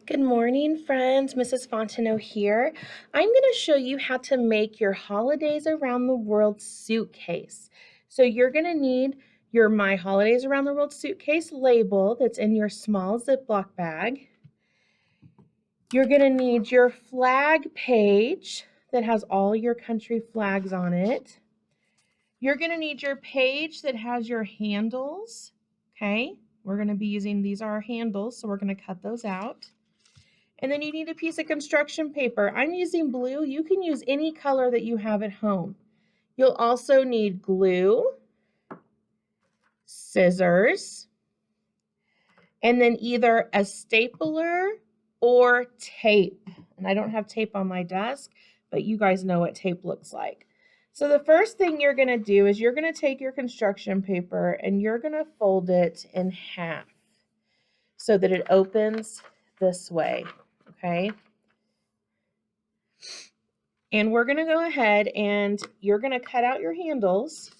Good morning, friends. Mrs. Fontenot here. I'm going to show you how to make your Holidays Around the World suitcase. So you're going to need your My Holidays Around the World suitcase label that's in your small Ziploc bag. You're going to need your flag page that has all your country flags on it. You're going to need your page that has your handles. Okay, we're going to be using, these are our handles, so we're going to cut those out. And then you need a piece of construction paper. I'm using blue. You can use any color that you have at home. You'll also need glue, scissors, and then either a stapler or tape. And I don't have tape on my desk, but you guys know what tape looks like. So the first thing you're going to do is you're going to take your construction paper and you're going to fold it in half so that it opens this way, okay? And we're going to go ahead and you're going to cut out your handles,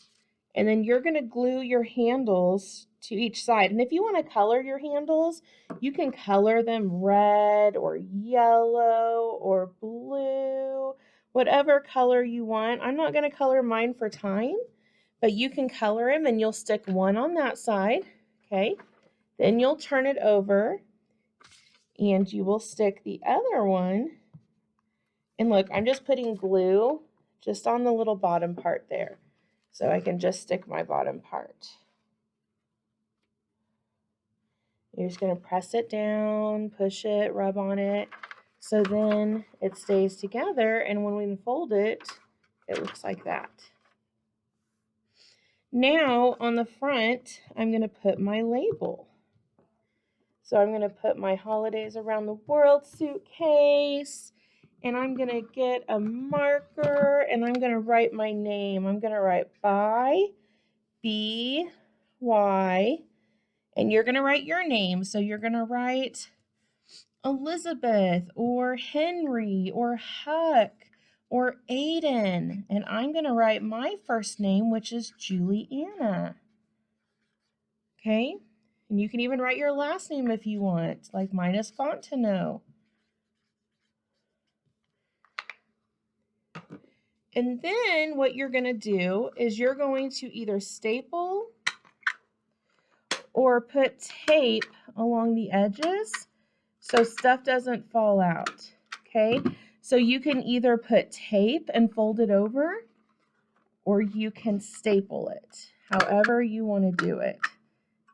and then you're going to glue your handles to each side. And if you want to color your handles, you can color them red or yellow or blue, whatever color you want. I'm not going to color mine for time, but you can color them, and you'll stick one on that side, okay? Then you'll turn it over and you will stick the other one. And look, I'm just putting glue just on the little bottom part there, so I can just stick my bottom part. You're just going to press it down, push it, rub on it, so then it stays together, and when we fold it, it looks like that. Now, on the front, I'm going to put my label. So I'm going to put my Holidays Around the World suitcase, and I'm going to get a marker, and I'm going to write my name. I'm going to write by B-Y, and you're going to write your name. So you're going to write Elizabeth or Henry or Huck or Aiden, and I'm going to write my first name, which is Juliana. Okay, and you can even write your last name if you want, like mine is Fontenot. And then what you're going to do is you're going to either staple or put tape along the edges so stuff doesn't fall out, okay? So you can either put tape and fold it over, or you can staple it, however you want to do it.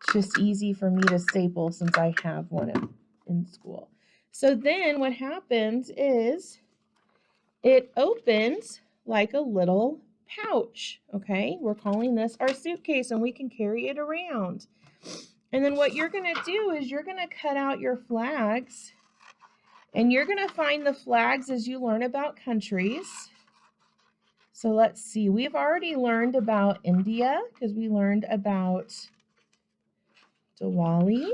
It's just easy for me to staple since I have one in school. So then what happens is it opens like a little pouch, okay? We're calling this our suitcase, and we can carry it around. And then what you're going to do is you're going to cut out your flags, and you're going to find the flags as you learn about countries. So let's see, we've already learned about India because we learned about Diwali.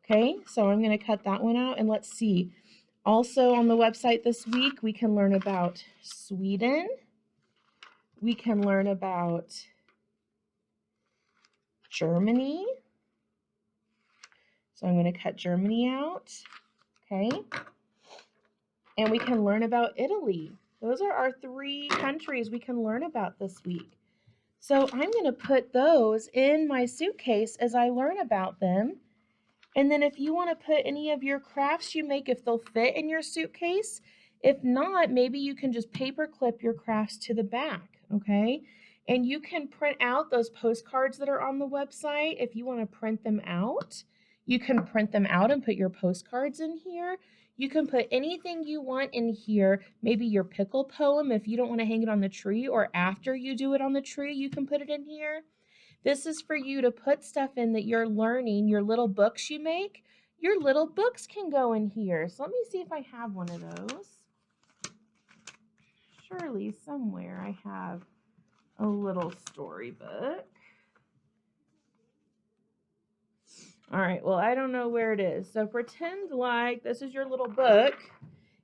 Okay, so I'm going to cut that one out, and let's see. Also on the website this week, we can learn about Sweden. We can learn about Germany. So I'm going to cut Germany out, okay? And we can learn about Italy. Those are our 3 countries we can learn about this week. So I'm going to put those in my suitcase as I learn about them. And then if you want to put any of your crafts you make, if they'll fit in your suitcase. If not, maybe you can just paper clip your crafts to the back, okay? And you can print out those postcards that are on the website. If you want to print them out, you can print them out and put your postcards in here. You can put anything you want in here, maybe your pickle poem if you don't want to hang it on the tree, or after you do it on the tree, you can put it in here. This is for you to put stuff in that you're learning, your little books you make. Your little books can go in here. So let me see if I have one of those. Surely somewhere I have a little storybook. All right, well, I don't know where it is. So pretend like this is your little book,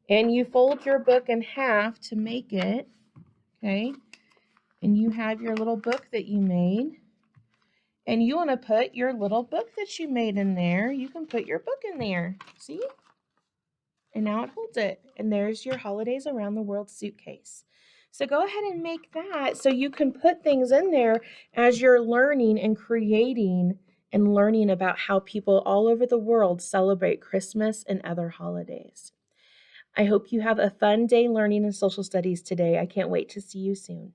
and you fold your book in half to make it, okay? And you have your little book that you made. And you want to put your little book that you made in there. You can put your book in there. See? And now it holds it. And there's your Holidays Around the World suitcase. So go ahead and make that so you can put things in there as you're learning and creating and learning about how people all over the world celebrate Christmas and other holidays. I hope you have a fun day learning in social studies today. I can't wait to see you soon.